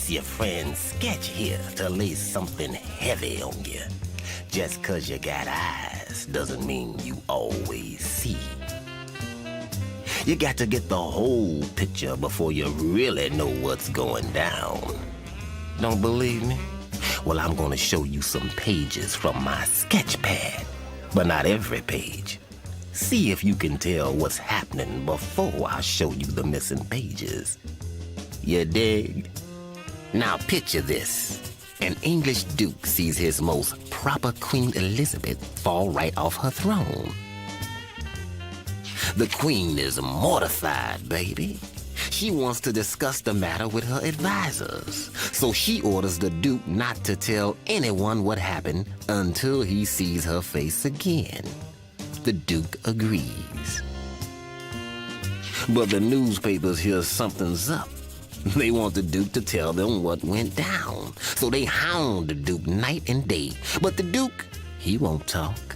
It's your friend Sketch here to lay something heavy on you. Just 'cause you got eyes doesn't mean you always see. You got to get the whole picture before you really know what's going down. Don't believe me? Well, I'm gonna show you some pages from my Sketchpad, but not every page. See if you can tell what's happening before I show you the missing pages. You dig? Now picture this. An English duke sees his most proper Queen Elizabeth fall right off her throne. The queen is mortified, baby. She wants to discuss the matter with her advisors, so she orders the duke not to tell anyone what happened until he sees her face again. The duke agrees. But the newspapers hear something's up. They want the duke to tell them what went down, so they hound the duke night and day. But the duke, he won't talk.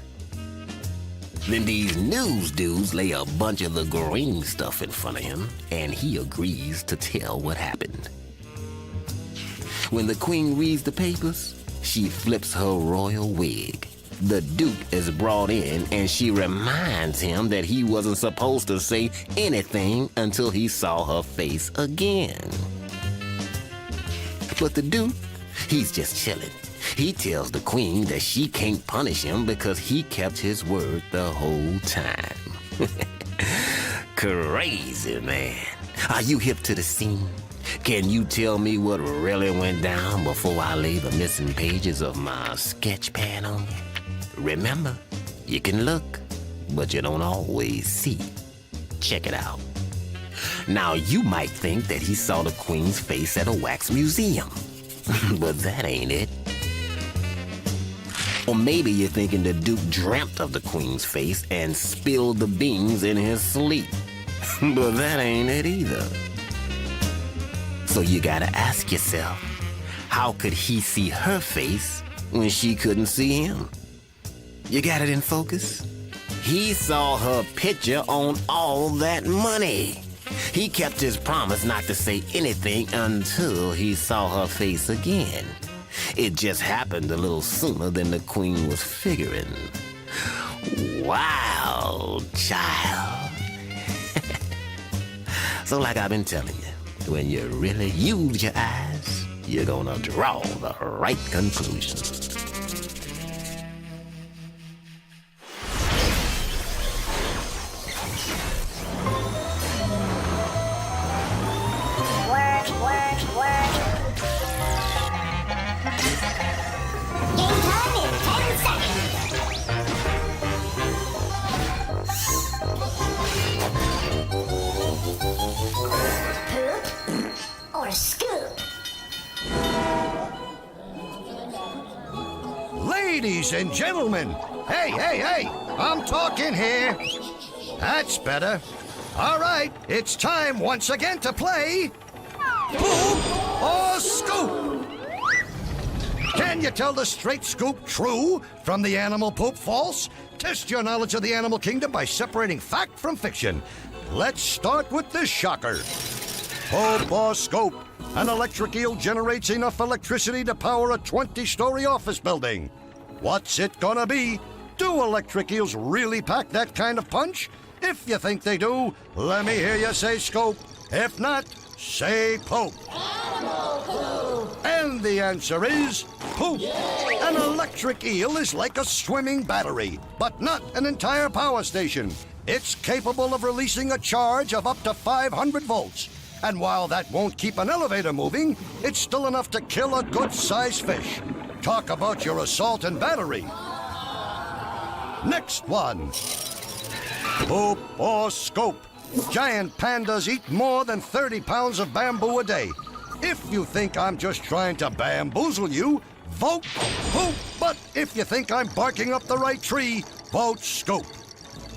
Then these news dudes lay a bunch of the green stuff in front of him, and he agrees to tell what happened. When the queen reads the papers, she flips her royal wig. The duke is brought in, and she reminds him that he wasn't supposed to say anything until he saw her face again. But the duke, he's just chilling. He tells the queen that she can't punish him because he kept his word the whole time. Crazy, man. Are you hip to the scene? Can you tell me what really went down before I lay the missing pages of my Sketchpad on you? Remember, you can look, but you don't always see. Check it out. Now, you might think that he saw the queen's face at a wax museum, but that ain't it. Or maybe you're thinking the duke dreamt of the queen's face and spilled the beans in his sleep, but that ain't it either. So you gotta ask yourself, how could he see her face when she couldn't see him? You got it in focus? He saw her picture on all that money. He kept his promise not to say anything until he saw her face again. It just happened a little sooner than the queen was figuring. Wow, child. So like I've been telling you, when you really use your eyes, you're gonna draw the right conclusions. Ladies and gentlemen, hey, I'm talking here. That's better. All right, it's time once again to play Poop or Scoop. Can you tell the straight scoop true from the animal poop false? Test your knowledge of the animal kingdom by separating fact from fiction. Let's start with this shocker. Poop or Scoop. An electric eel generates enough electricity to power a 20-story office building. What's it gonna be? Do electric eels really pack that kind of punch? If you think they do, let me hear you say Scoop. If not, say Poop. Animal poop. And the answer is poop. Yay. An electric eel is like a swimming battery, but not an entire power station. It's capable of releasing a charge of up to 500 volts. And while that won't keep an elevator moving, it's still enough to kill a good-sized fish. Talk about your assault and battery. Next one. Poop or Scoop. Giant pandas eat more than 30 pounds of bamboo a day. If you think I'm just trying to bamboozle you, vote Poop. But if you think I'm barking up the right tree, vote Scoop.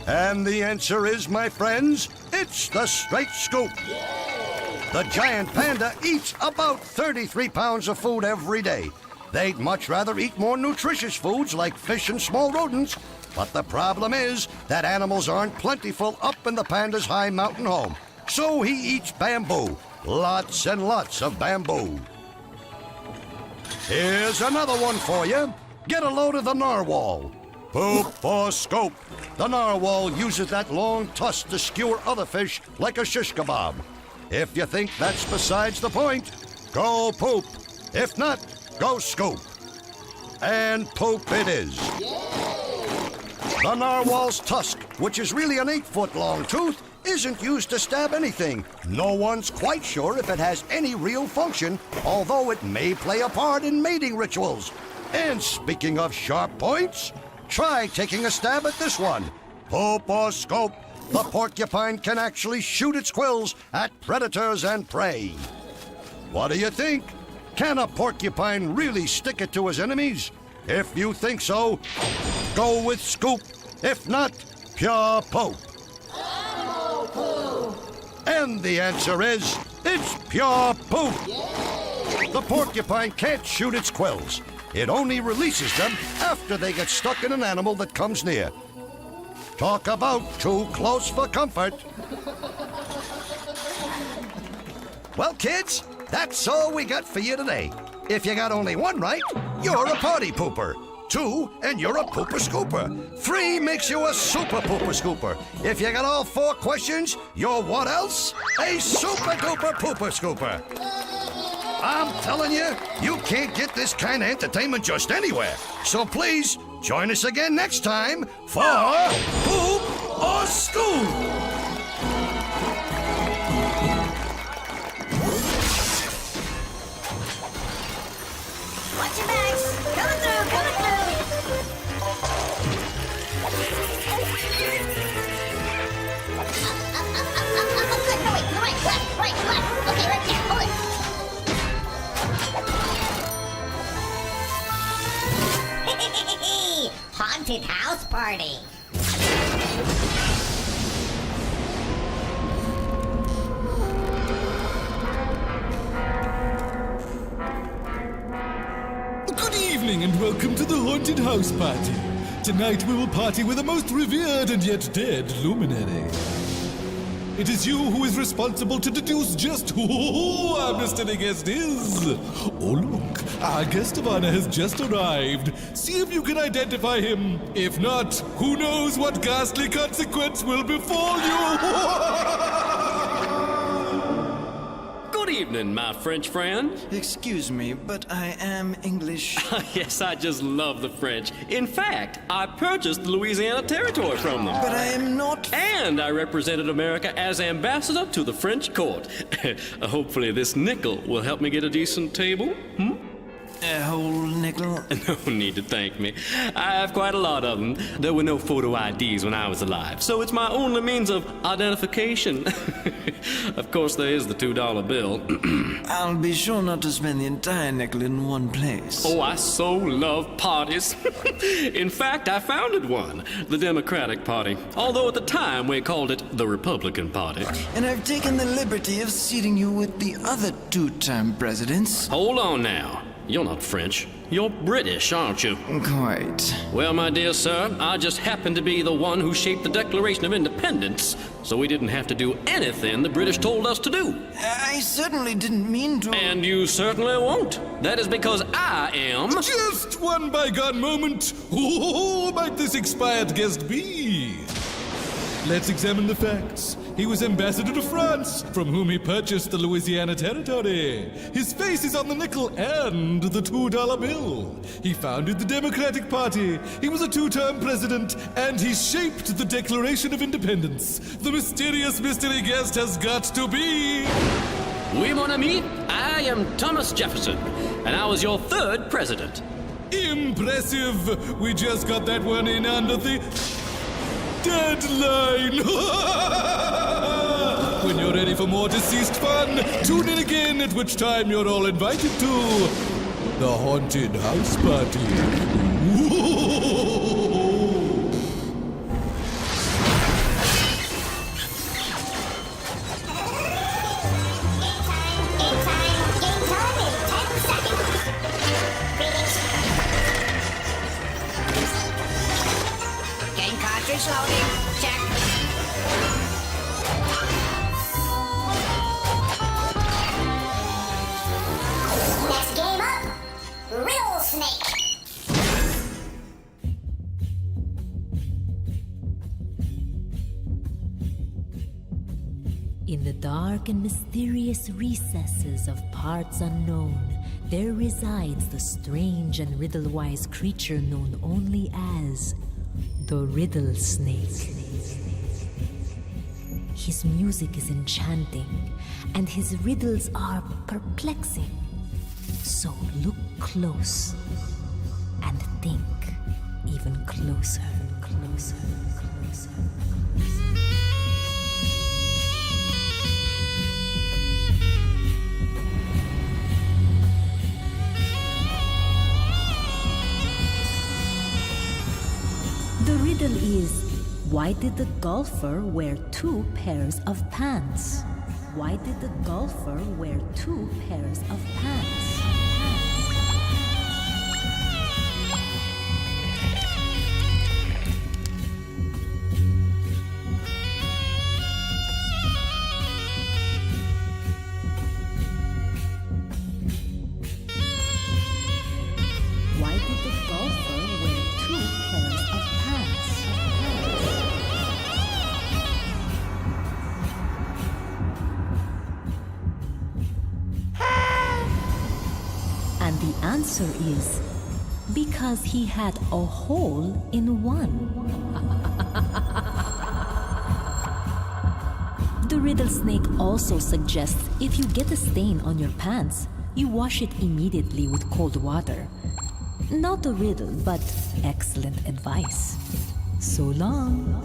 And the answer is, my friends, it's the straight Scoop. The giant panda eats about 33 pounds of food every day. They'd much rather eat more nutritious foods like fish and small rodents. But the problem is that animals aren't plentiful up in the panda's high mountain home. So he eats bamboo. Lots and lots of bamboo. Here's another one for you. Get a load of the narwhal. Poop or scoop. The narwhal uses that long tusk to skewer other fish like a shish kebab. If you think that's besides the point, go poop. If not, go scoop. And poop it is. The narwhal's tusk, which is really an 8-foot-long tooth, isn't used to stab anything. No one's quite sure if it has any real function, although it may play a part in mating rituals. And speaking of sharp points, try taking a stab at this one. Poop or scope, the porcupine can actually shoot its quills at predators and prey. What do you think? Can a porcupine really stick it to his enemies? If you think so, go with scoop. If not, pure poop. Animal poo. And the answer is, it's pure poop. The porcupine can't shoot its quills. It only releases them after they get stuck in an animal that comes near. Talk about too close for comfort. Well, kids, that's all we got for you today. If you got only one right, you're a party pooper. 2, and you're a pooper scooper. 3 makes you a super pooper scooper. If you got all 4 questions, you're what else? A super duper pooper scooper. I'm telling you, you can't get this kind of entertainment just anywhere. So please, join us again next time for Poop or Scoop. Watch your backs. Coming through, coming through. Good. No, wait, to the right, left. Okay, right there. Hold it. Haunted house party. Good evening and welcome to the Haunted House Party. Tonight we will party with the most revered and yet dead luminary. It is you who is responsible to deduce just who our mystery guest is. Oh look, our guest of honor has just arrived. See if you can identify him. If not, who knows what ghastly consequence will befall you. Good evening, my French friend. Excuse me, but I am English. Yes, I just love the French. In fact, I purchased the Louisiana Territory from them. But I am not. And I represented America as ambassador to the French court. Hopefully this nickel will help me get a decent table. A whole nickel? No need to thank me. I have quite a lot of them. There were no photo IDs when I was alive, so it's my only means of identification. Of course, there is the $2 bill. I'll be sure not to spend the entire nickel in one place. Oh, I so love parties. In fact, I founded one, the Democratic Party, although at the time we called it the Republican Party. And I've taken the liberty of seating you with the other 2-term presidents. Hold on now. You're not French. You're British, aren't you? Quite. Well, my dear sir, I just happen to be the one who shaped the Declaration of Independence, so we didn't have to do anything the British told us to do. I certainly didn't mean to. And you certainly won't. That is because I am... Just one bygone moment. Who might this expired guest be? Let's examine the facts. He was ambassador to France, from whom he purchased the Louisiana Territory. His face is on the nickel and the $2 bill. He founded the Democratic Party. He was a 2-term president, and he shaped the Declaration of Independence. The mysterious mystery guest has got to be... Oui, mon ami, I am Thomas Jefferson, and I was your 3rd president. Impressive! We just got that one in under the... deadline! When you're ready for more deceased fun, tune in again, at which time you're all invited to the Haunted House Party. Game time in 10 seconds. Greetings. Game cartridge loading. Check. Next game up. In the dark and mysterious recesses of parts unknown, there resides the strange and riddle-wise creature known only as the Riddle Snake. His music is enchanting, and his riddles are perplexing. So look close and think even closer, closer, closer. The riddle is, why did the golfer wear 2 pairs of pants? Why did the golfer wear 2 pairs of pants? Why did the golfer wear 2 pairs of pants? And the answer is because he had a hole in one. The Riddle Snake also suggests if you get a stain on your pants, you wash it immediately with cold water. Not a riddle, but excellent advice. So long.